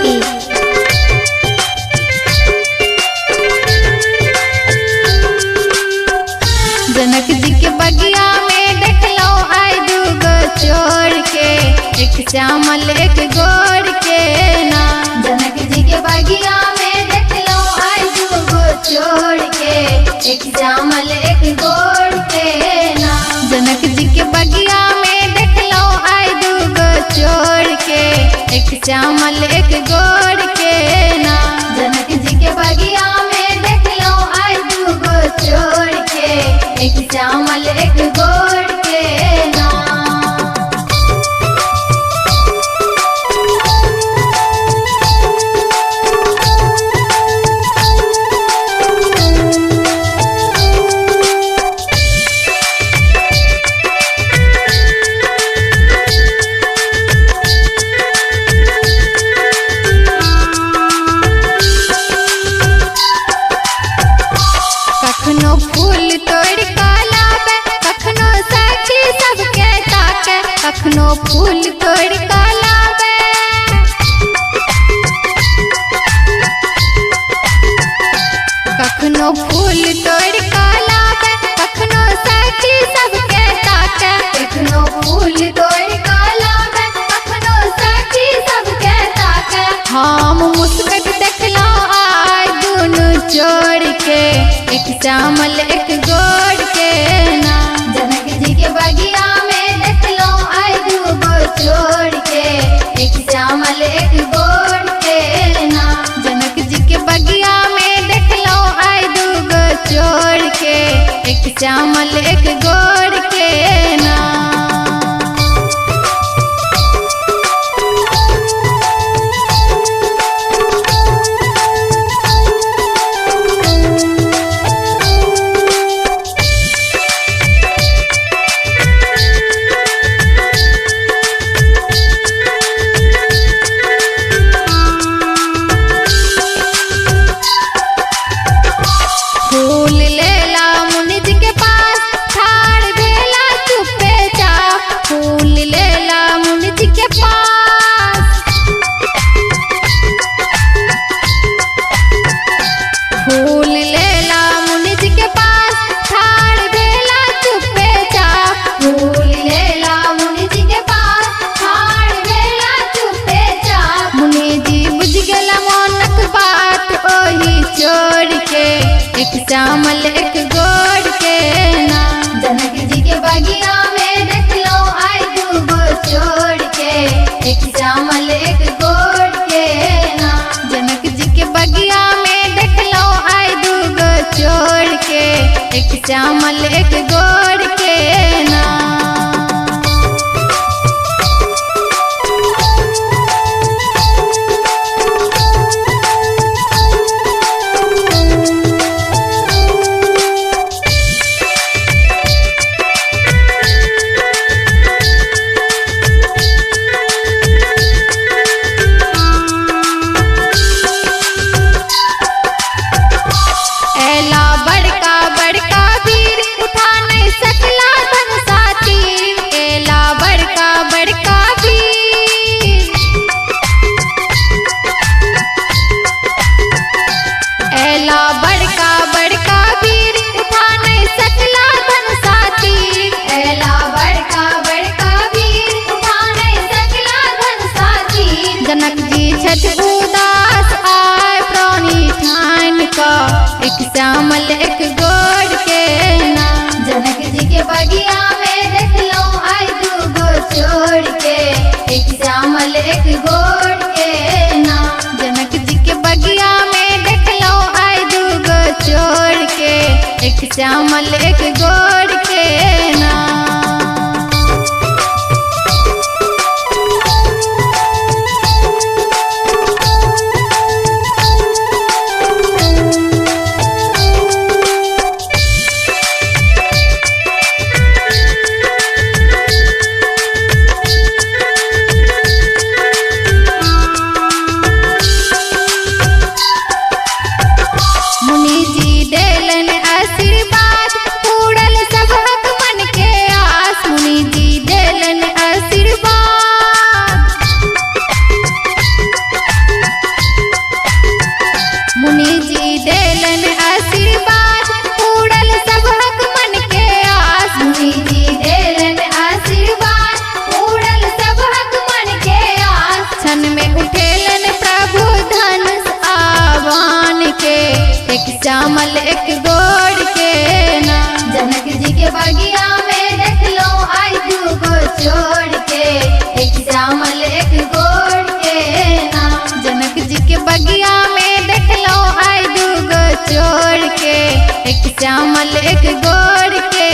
की। जनक जी के बगिया में देख लो आई दूगो चोर के, एक श्यामल एक गोर के ना। जनक जी के बगिया में देख लो आई दूगो चोर के, एक श्यामल एक गोर के ना। जनक जी के बगिया में देख लो आई दूगो चोर के, एक श्यामल एक गोर के ना। जनक जी के बगिया में देख लो आई दूगो चोर के, एक श्यामल एक गोर के ना। कखनो फूल तोड़ लावे, कखनो साथी सबके ताके, कखनो फूल तोड़ लावे। कखनो फूल तोड़ लावे, कखनो साथी सबके ताके, कखनो फूल तोड़ लावे, कखनो साथी सबके ताके। हम मुस्कुट देखलो आय दोनों चोर के, एक श्यामल एक गोर के ना। जनक जी के बगिया में देख लो आई दूगो चोर के, एक श्यामल एक गोर के ना। जनक जी के बगिया में देख लो आई दूगो चोर के, एक श्यामल एक गोर के ना। फूल लेला मुनि जी के पास, ठाड़ भेला चुपे चाप। फूल लेला मुनि जी के पास, फूल लेला मुनि जी के पास, ठाड़ भेला चुपे चाप। फूल लेला मुनि जी के पास, ठाड़ भेला चुपे चाप। मुनि जी बुझ गेला मोनक बात ओही चोर के, एक श्यामल एक गोर के ना। जनक जी के बगिया में देख लो आई दूगो चोर के, एक श्यामल एक गोर के ना। जनक जी के बगिया में देख लो आई दूगो चोर के, एक श्यामल एक गोर के ना। एला बड़का बड़का वीर, उठा नहीं सकला धन साथी। एला बड़का बड़का वीर, एला बड़का बड़का वीर, उठा नहीं सकला धन साथी। एला बड़का बड़का वीर, उठा नहीं सकला धन साथी। जनक जी छठ उदास आए प्राणी ठान का, एक श्यामल एक गोर के ना। जनक जी के बगिया में देख लो आई दूगो चोर के, एक श्यामल एक गोर के ना। जनक जी के बगिया में देख लो आई दूगो चोर के, एक श्यामल एक गोर के ना। मुनि जी देलन आशीर्वाद, उड़ल सब श्यामल एक गोड़ के ना। जनक जी के बगिया में देख लो आई दूगो छोड़ के, एक श्यामल एक गोड़ के ना। जनक जी के बगिया में देख लो आई दूगो छोड़ के, एक श्यामल एक गोड़ के